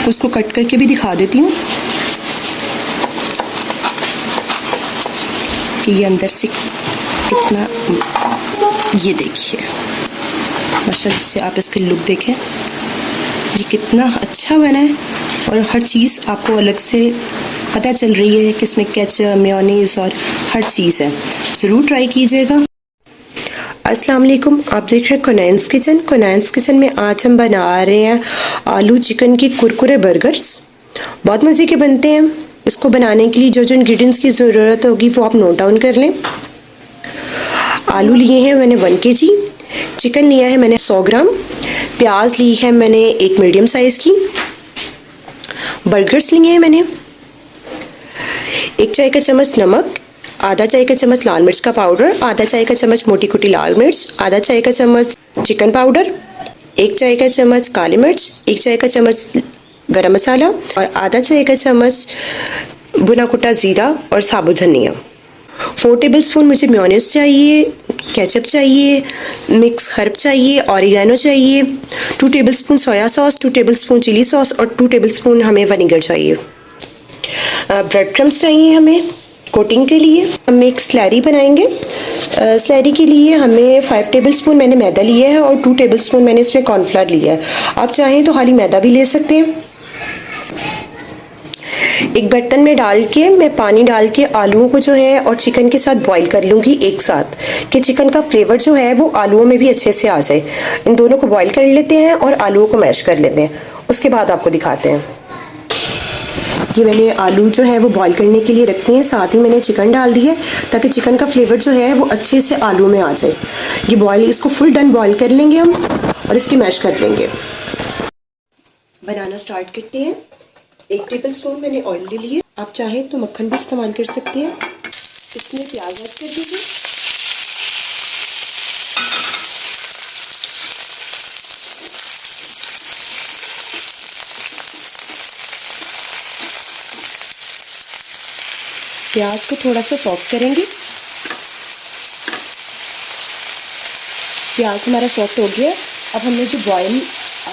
उसको कट करके भी दिखा देती हूँ कि ये अंदर से कितना, ये देखिए माशाल्लाह से आप इसके लुक देखें, ये कितना अच्छा बना है। और हर चीज़ आपको अलग से पता चल रही है कि इसमें केचप, मेयोनीज़ और हर चीज़ है। ज़रूर ट्राई कीजिएगा। अस्सलाम वालेकुम, आप देख रहे हैं कुनैन्स किचन। कुनैन्स किचन में आज हम बना रहे हैं आलू चिकन के कुरकुरे बर्गर्स। बहुत मज़े के बनते हैं। इसको बनाने के लिए जो जो इंग्रेडिएंट्स की ज़रूरत होगी वो आप नोट डाउन कर लें। आलू लिए हैं मैंने 1 kg, चिकन लिया है मैंने 100 ग्राम, प्याज ली है मैंने एक मीडियम साइज़ की, बर्गर्स लिए हैं मैंने 1 चाय का चम्मच नमक, आधा चाय का चम्मच लाल मिर्च का पाउडर, आधा चाय का चम्मच मोटी कुटी लाल मिर्च, आधा चाय का चम्मच चिकन पाउडर, 1 चाय का चम्मच काली मिर्च, 1 चाय का चम्मच गरम मसाला और आधा चाय का चम्मच भुना कुटा ज़ीरा और साबुत धनिया। 4 टेबलस्पून मुझे मेयोनीज़ चाहिए, केचप चाहिए, मिक्स हर्ब चाहिए, ऑरिगेनो चाहिए, 2 tablespoon soya sauce, 2 tablespoon chilli sauce और 2 टेबलस्पून हमें विनेगर चाहिए। ब्रेड क्रम्स चाहिए हमें कोटिंग के लिए। हम एक स्लैरी बनाएंगे। स्लैरी के लिए हमें 5 टेबलस्पून मैंने मैदा लिया है और 2 टेबलस्पून मैंने इसमें कॉर्नफ्लावर लिया है। आप चाहें तो खाली मैदा भी ले सकते हैं। एक बर्तन में डाल के मैं पानी डाल के आलूओं को जो है और चिकन के साथ बॉईल कर लूँगी एक साथ, कि चिकन का फ्लेवर जो है वो आलूओं में भी अच्छे से आ जाए। इन दोनों को बॉईल कर लेते हैं और आलूओं को मैश कर लेते हैं। उसके बाद आपको दिखाते हैं। ये मैंने आलू जो है वो बॉईल करने के लिए रखते हैं, साथ ही मैंने चिकन डाल दी है ताकि चिकन का फ्लेवर जो है वो अच्छे से आलू में आ जाए। ये बॉईल, इसको फुल डन बॉईल कर लेंगे हम और इसकी मैश कर लेंगे। बनाना स्टार्ट करते हैं। 1 टेबलस्पून मैंने ऑयल ले लिए, आप चाहें तो मक्खन भी इस्तेमाल कर सकते हैं। इसमें प्याज ऐड कर दीजिए, प्याज को थोड़ा सा सॉफ्ट करेंगे। प्याज हमारा सॉफ्ट हो गया। अब हमने जो बॉयल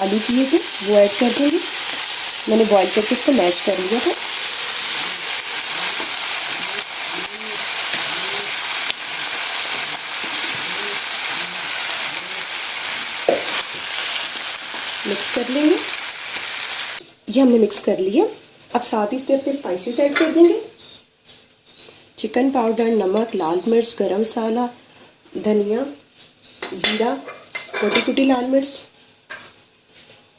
आलू किए थे वो ऐड कर देंगे। मैंने बॉईल करके इसको मैश कर लिया था। मिक्स कर लेंगे। ये हमने मिक्स कर लिया। अब साथ ही इसमें अपने स्पाइसेस ऐड कर देंगे। चिकन पाउडर, नमक, लाल मिर्च, गरम मसाला, धनिया, ज़ीरा, मोटी कुटी लाल मिर्च।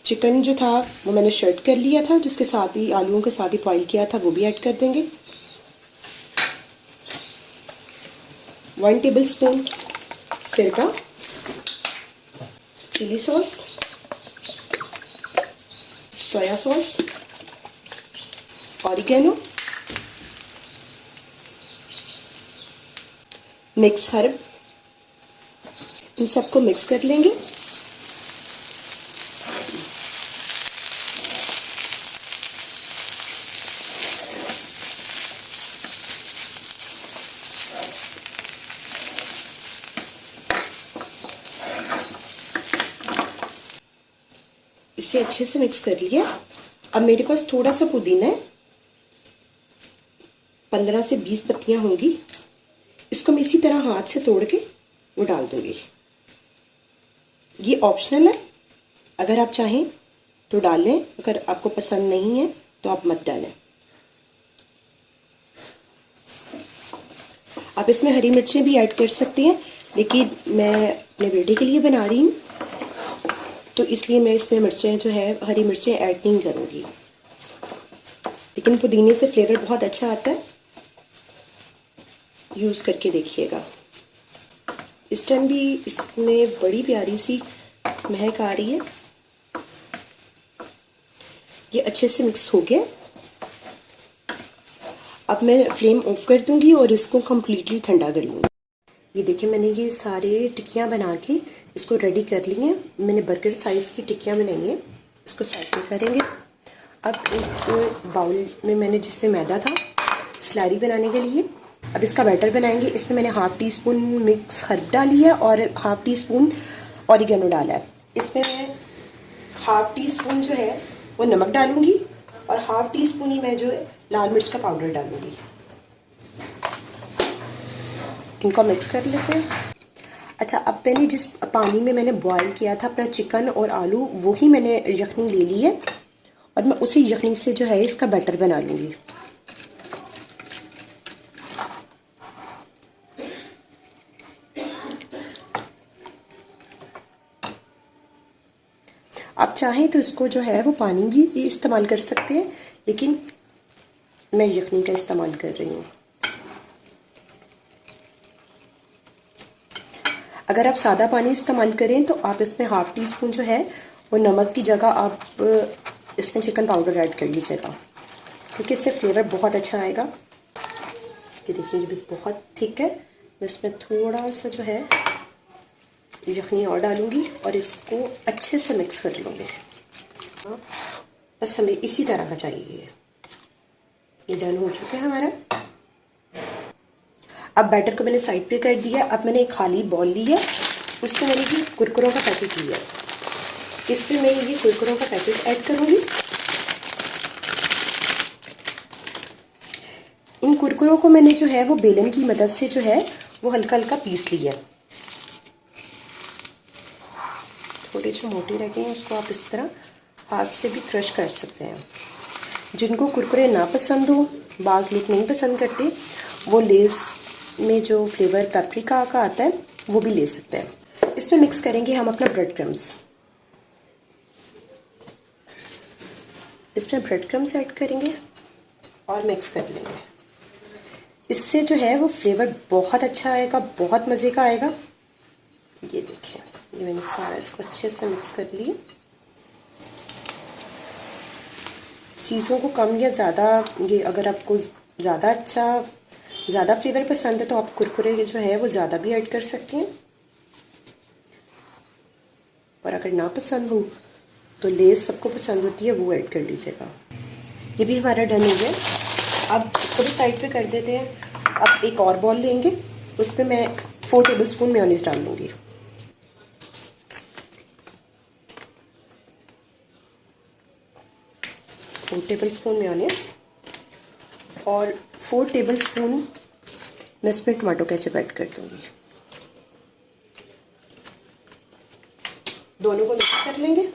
चिकन जो था वो मैंने शर्ट कर लिया था, जिसके साथ ही आलूओं के साथ ही बॉईल किया था, वो भी ऐड कर देंगे। 1 टेबलस्पून सिरका, chilli sauce, soya sauce, oregano, mix herb, इन सबको मिक्स कर लेंगे। इसे अच्छे से मिक्स कर लिया। अब मेरे पास थोड़ा सा पुदीना है, 15 से 20 पत्तियां होंगी। इसको मैं इसी तरह हाथ से तोड़ के वो डाल दूंगी। ये ऑप्शनल है, अगर आप चाहें तो डाल लें, अगर आपको पसंद नहीं है तो आप मत डालें। आप इसमें हरी मिर्चें भी ऐड कर सकते हैं, लेकिन मैं अपने बेटे के लिए बना रही हूँ तो इसलिए मैं इसमें मिर्चें जो है हरी मिर्चें ऐड नहीं करूँगी। लेकिन पुदीने से फ्लेवर बहुत अच्छा आता है, यूज़ करके देखिएगा। इस टाइम भी इसमें बड़ी प्यारी सी महक आ रही है। ये अच्छे से मिक्स हो गया। अब मैं फ्लेम ऑफ कर दूंगी और इसको कम्प्लीटली ठंडा कर लूँगी। ये देखिए मैंने ये सारे टिक्कियाँ बना के इसको रेडी कर ली हैं। मैंने बर्गर साइज़ की टिक्कियाँ बनाई हैं। इसको साइड में करेंगे। अब एक बाउल में मैंने, जिसमें मैदा था स्लैरी बनाने के लिए, अब इसका बैटर बनाएंगे। इसमें मैंने half tea spoon mix herb डाली है और हाफ़ टी स्पून ऑरिगेनो डाला है। इसमें मैं हाफ़ टी स्पून जो है वो नमक डालूँगी हाफ टी स्पून ही मैं जो है लाल मिर्च का पाउडर डालूंगी। इनको मिक्स कर लेते हैं। अच्छा, अब मैंने जिस पानी में मैंने बॉईल किया था अपना चिकन और आलू, वो ही मैंने यखनी ले ली है और मैं उसी यखनी से जो है इसका बैटर बना लूँगी। आप चाहें तो इसको जो है वो पानी भी इस्तेमाल कर सकते हैं, लेकिन मैं यखनी का इस्तेमाल कर रही हूँ। अगर आप सादा पानी इस्तेमाल करें तो आप इसमें हाफ टी स्पून जो है वो नमक की जगह आप इसमें चिकन पाउडर ऐड कर लीजिएगा, क्योंकि इससे फ्लेवर बहुत अच्छा आएगा। ये देखिए, ये भी बहुत थिक है। मैं इसमें थोड़ा सा जो है यखनी और डालूंगी और इसको अच्छे से मिक्स कर लूँगी। बस हमें इसी तरह का चाहिए। ये डन हो चुका है हमारा। अब बैटर को मैंने साइड पे कर दिया। अब मैंने एक खाली बॉल ली है, उसमें मैंने ये कुरकुरों का पैकेट लिया है। इस पे मैं ये कुरकुरों का पैकेट ऐड करूँगी। इन कुरकुरों को मैंने जो है वो बेलन की मदद से जो है वो हल्का हल्का पीस लिया है। थोड़े जो मोटे रखे हैं उसको आप इस तरह हाथ से भी क्रश कर सकते हैं। जिनको कुरकुरे ना पसंद हो, बाज़ लोग नहीं पसंद करते, वो लेस में जो फ्लेवर पेपरिका का आता है वो भी ले सकते हैं। इसमें मिक्स करेंगे हम अपना ब्रेड क्रम्स। इसमें ब्रेड क्रम्स ऐड करेंगे और मिक्स कर लेंगे। इससे जो है वो फ्लेवर बहुत अच्छा आएगा, बहुत मज़े का आएगा। ये देखिए, ये मैंने सारा इसको अच्छे से मिक्स कर लिया। चीज़ों को कम या ज़्यादा, ये अगर आपको ज़्यादा फ्लेवर पसंद है तो आप कुरकुरे जो है वो ज़्यादा भी ऐड कर सकते हैं, और अगर ना पसंद हो तो लेस सबको पसंद होती है, वो ऐड कर लीजिएगा। ये भी हमारा डन हो गया। अब इसको भी साइड पे कर देते हैं। अब एक और बॉल लेंगे, उसमें मैं 4 टेबलस्पून मेयोनीज डाल दूँगी। 4 टेबलस्पून मेयोनीज और 4 टेबलस्पून मैं इसमें टमाटो केचप ऐड कर दूँगी। दोनों को मिक्स कर लेंगे।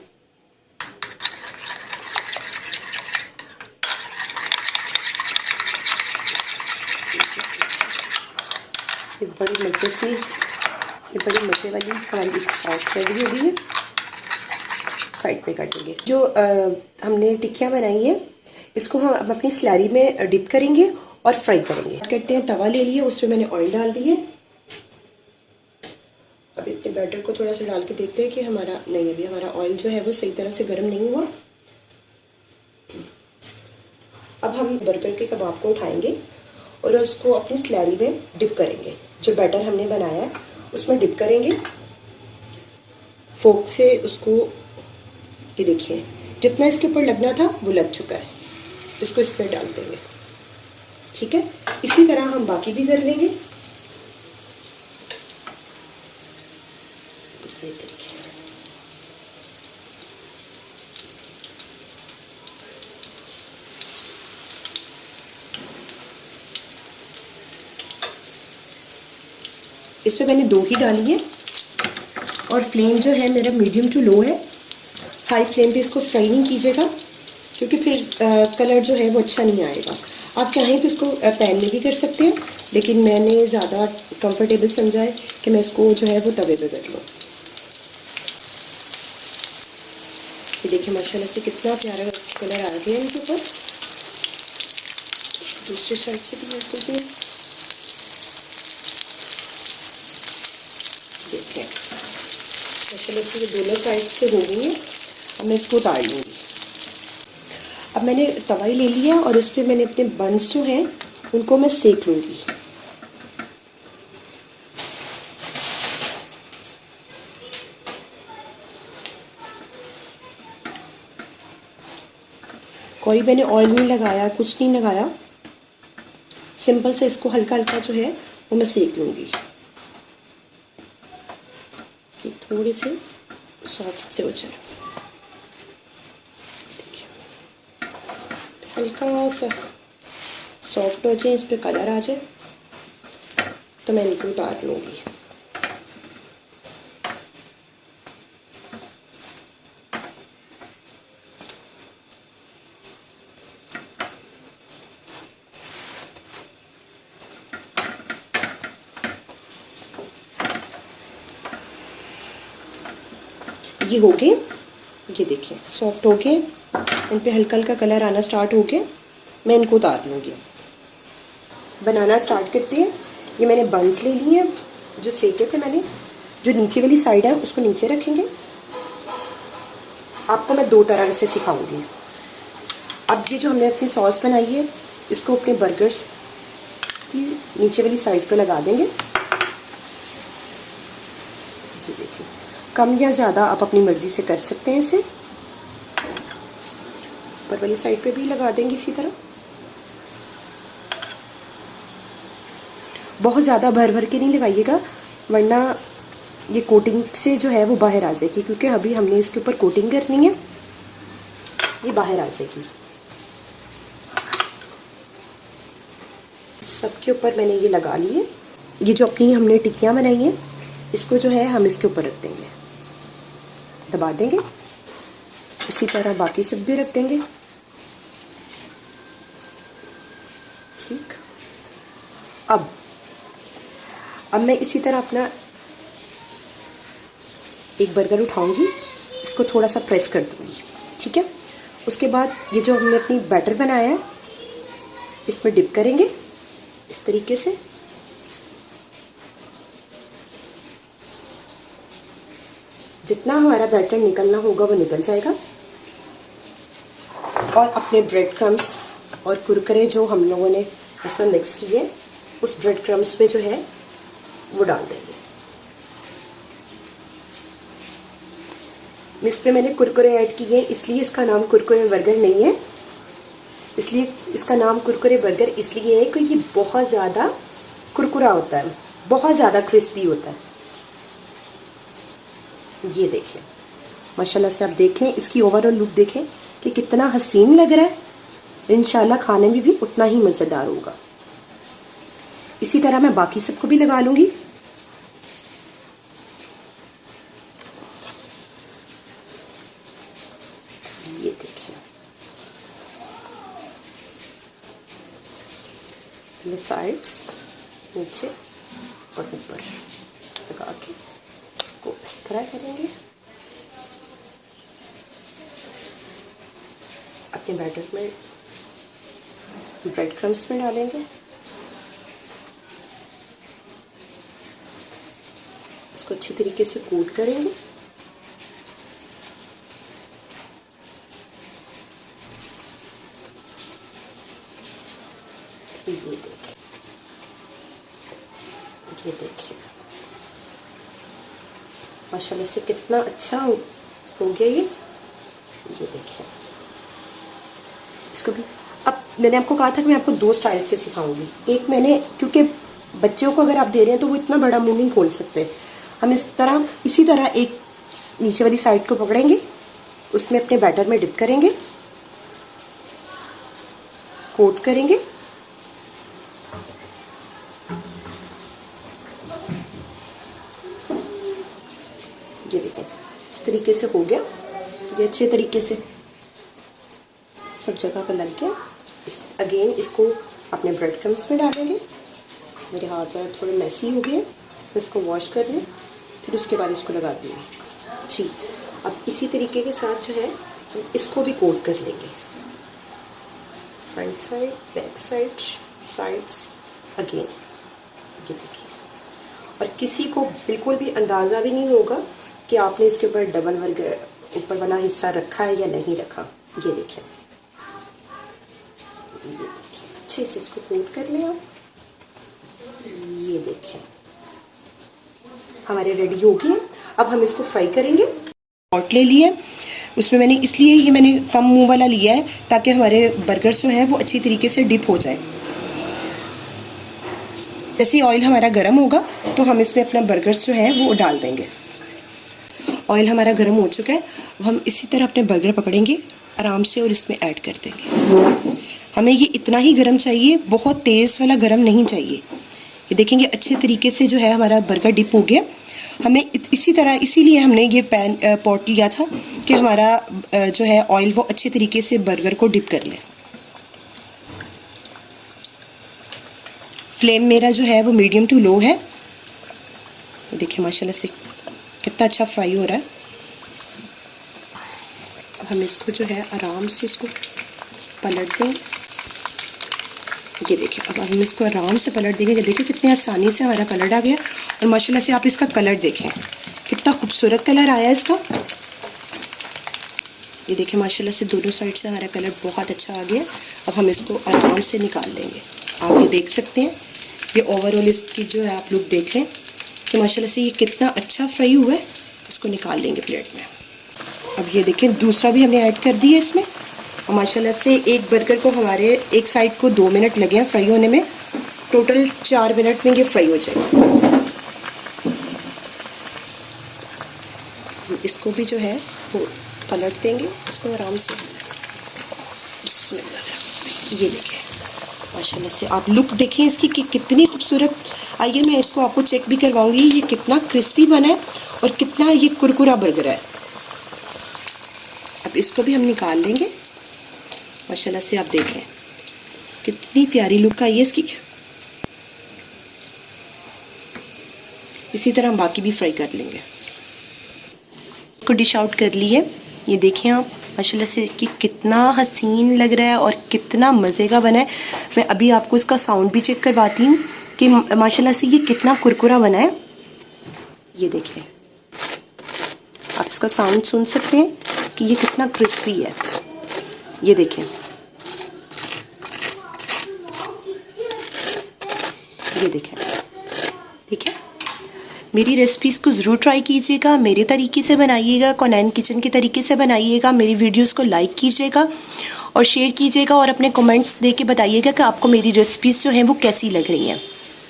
ये बड़ी मज़े वाली हमारी एक सॉस रेडी हो गई है। साइड पे कर देंगे। जो हमने टिक्कियाँ बनाई हैं, इसको हम अपनी स्लैरी में डिप करेंगे और फ्राई करेंगे। करते हैं, तवा ले लिए, उसमें मैंने ऑयल डाल दिए। अब अपने बैटर को थोड़ा सा डाल के देखते हैं कि अभी हमारा ऑयल जो है वो सही तरह से गर्म नहीं हुआ। अब हम बर्गर के कबाब को उठाएंगे और उसको अपनी स्लैरी में डिप करेंगे। जो बैटर हमने बनाया है उसमें डिप करेंगे फोक से उसको। ये देखिए, जितना इसके ऊपर लगना था वो लग चुका है। इसको इस पर डाल देंगे। ठीक है, इसी तरह हम बाकी भी कर लेंगे। ये देखिए, इस पे मैंने 2 ही डाली है और फ्लेम जो है मेरा मीडियम टू लो है। हाई फ्लेम पे इसको फ्राई नहीं कीजिएगा, क्योंकि फिर कलर जो है वो अच्छा नहीं आएगा। आप चाहें तो इसको पैन में भी कर सकते हैं, लेकिन मैंने ज़्यादा कंफर्टेबल समझा है कि मैं इसको जो है वो तवे पे कर लूँ। ये देखिए, माशाल्लाह से कितना प्यारा कलर आ गया है इनके ऊपर। दूसरी साइड से भी कर दीजिए। देखिए, माशाल्लाह से ये दोनों साइड से हो गई है। अब मैं इसको उतार लूँगी। अब मैंने तवाई ले लिया और उस पर मैंने अपने बंस जो हैं उनको मैं सेक लूँगी। कोई मैंने ऑयल नहीं लगाया, कुछ नहीं लगाया, सिंपल से इसको हल्का हल्का जो है वो मैं सेक लूँगी कि थोड़े से सॉफ्ट से हो जाए। हल्का सा सॉफ्ट हो जाए, इस पर कलर आ जाए तो मैं इनको उतार लूँगी। ये हो गए, ये देखिए सॉफ्ट हो गए, इन पे हल्का हल्का कलर आना स्टार्ट हो गया। मैं इनको उतार लूँगी। बनाना स्टार्ट करते हैं। ये मैंने बंस ले लिए हैं जो सेके थे मैंने। जो नीचे वाली साइड है उसको नीचे रखेंगे। आपको मैं दो तरह से सिखाऊंगी। अब ये जो हमने अपनी सॉस बनाई है इसको अपने बर्गर्स की नीचे वाली साइड पे लगा देंगे। ये देखिए, कम या ज़्यादा आप अपनी मर्ज़ी से कर सकते हैं इसे। ऊपर वाली साइड पे भी लगा देंगे इसी तरह। बहुत ज़्यादा भर भर के नहीं लगाइएगा वरना ये कोटिंग से जो है वो बाहर आ जाएगी, क्योंकि अभी हमने इसके ऊपर कोटिंग करनी है, ये बाहर आ जाएगी। सबके ऊपर मैंने ये लगा लिए। ये जो अपनी हमने टिक्कियाँ बनाई हैं इसको जो है हम इसके ऊपर रख देंगे, दबा देंगे। इसी तरह बाकी सब भी रख देंगे। ठीक, अब मैं इसी तरह अपना एक बर्गर उठाऊंगी, इसको थोड़ा सा प्रेस कर दूंगी। ठीक है, उसके बाद ये जो हमने अपनी बैटर बनाया है इसमें डिप करेंगे इस तरीके से। जितना हमारा बैटर निकलना होगा वो निकल जाएगा। और अपने ब्रेड क्रम्स और कुरकुरे जो हम लोगों ने इसमें मिक्स किए उस ब्रेड क्रम्स में जो है वो डाल देंगे। इस पे मैंने कुरकुरे ऐड किए इसलिए इसका नाम कुरकुरे बर्गर नहीं है, इसलिए इसका नाम कुरकुरे बर्गर इसलिए है क्योंकि ये बहुत ज़्यादा कुरकुरा होता है, बहुत ज़्यादा क्रिस्पी होता है। ये देखिए, माशाल्लाह से आप देख लें, इसकी ओवरऑल लुक देखें कि कितना हसीन लग रहा है। इंशाल्लाह खाने में भी उतना ही मज़ेदार होगा। इसी तरह मैं बाकी सबको भी लगा लूँगी। ये देखिए, ये साइड्स नीचे और ऊपर लगा के इसको इस तरह करेंगे। अपने बैटर में ब्रेड क्रम्स में डालेंगे, इसको अच्छी तरीके से कोट करेंगे। ये देखिए माशाल्लाह से कितना अच्छा हो गया ये देखिए। इसको भी अब मैंने आपको कहा था कि मैं आपको दो स्टाइल से सिखाऊंगी। एक मैंने, क्योंकि बच्चों को अगर आप दे रहे हैं तो वो इतना बड़ा मुंह नहीं खोल सकते, हम इसी तरह एक नीचे वाली साइड को पकड़ेंगे, उसमें अपने बैटर में डिप करेंगे, कोट करेंगे। ये देखें इस तरीके से हो गया। ये अच्छे तरीके से सब जगह पर लग गया। अगेन इसको अपने ब्रेड क्रम्स में डालेंगे। मेरे हाथ पैर थोड़े मैसी हो गए, तो इसको वॉश कर लें, फिर उसके बाद इसको लगा देंगे। जी, अब इसी तरीके के साथ जो है हम इसको भी कोट कर लेंगे। Front side, back side, sides again. ये देखिए, और किसी को बिल्कुल भी अंदाज़ा भी नहीं होगा कि आपने इसके ऊपर डबल बर्गर ऊपर वाला हिस्सा रखा है या नहीं रखा। ये देखिए, अच्छे से इसको कोट कर लें आप। ये देखिए हमारे रेडी हो गए। अब हम इसको फ्राई करेंगे। पॉट ले लिए, उसमें मैंने इसलिए ये मैंने कम मुंह वाला लिया है ताकि हमारे बर्गर्स जो हैं वो अच्छी तरीके से डिप हो जाए। जैसे ऑयल हमारा गर्म होगा तो हम इसमें अपना बर्गर्स जो है वो डाल देंगे। ऑयल हमारा गर्म हो चुका है। अब हम इसी तरह अपने बर्गर पकड़ेंगे, आराम से और इसमें ऐड कर देंगे। हमें ये इतना ही गरम चाहिए, बहुत तेज़ वाला गरम नहीं चाहिए। ये देखेंगे अच्छे तरीके से जो है हमारा बर्गर डिप हो गया। हमें इसी तरह, इसीलिए हमने ये पॉट लिया था कि हमारा जो है ऑयल वो अच्छे तरीके से बर्गर को डिप कर ले। फ्लेम मेरा जो है वो मीडियम टू लो है। देखिए माशाल्लाह से कितना अच्छा फ्राई हो रहा है। अब हम इसको जो है आराम से इसको पलट देंगे। ये देखिए अब हम इसको आराम से पलट देंगे। देखिए कितनी आसानी से हमारा कलर आ गया और माशाल्लाह से आप इसका कलर देखें कितना खूबसूरत कलर आया है इसका। ये देखिए माशाल्लाह से दोनों साइड से हमारा कलर बहुत अच्छा आ गया। अब हम इसको आराम से निकाल लेंगे। आप ये देख सकते हैं, ये ओवरऑल इसकी जो है आप लोग देख लें कि माशाल्लाह से ये कितना अच्छा फ्राई हुआ है। इसको निकाल लेंगे प्लेट में। अब ये देखें दूसरा भी हमने ऐड कर दिया इसमें और माशाल्लाह से एक बर्गर को हमारे एक साइड को 2 मिनट लगे हैं फ्राई होने में, टोटल 4 मिनट में ये फ्राई हो जाएगा। इसको भी जो है वो पलट देंगे इसको आराम से। बिस्मिल्लाह। ये देखें माशाल्लाह से आप लुक देखें इसकी कि कितनी खूबसूरत। आइए मैं इसको आपको चेक भी करवाऊंगी ये कितना क्रिस्पी बना है और कितना ये कुरकुरा बर्गर है। अब इसको भी हम निकाल लेंगे। माशाल्लाह से आप देखें कितनी प्यारी लुक आई है इसकी। इसी तरह हम बाकी भी फ्राई कर लेंगे। इसको डिश आउट कर लिए। ये देखें आप माशाल्लाह से कि कितना हसीन लग रहा है और कितना मज़े का बना है। मैं अभी आपको इसका साउंड भी चेक करवाती हूँ कि माशाल्लाह से ये कितना कुरकुरा बना है। ये देखिए आप इसका साउंड सुन सकते हैं कि ये कितना क्रिस्पी है। ये देखें, ये देखें, ठीक है। मेरी रेसिपीज़ को ज़रूर ट्राई कीजिएगा, मेरे तरीके से बनाइएगा, कोनैन किचन के तरीके से बनाइएगा। मेरी वीडियोस को लाइक कीजिएगा और शेयर कीजिएगा और अपने कमेंट्स दे के बताइएगा कि आपको मेरी रेसिपीज़ जो हैं वो कैसी लग रही हैं।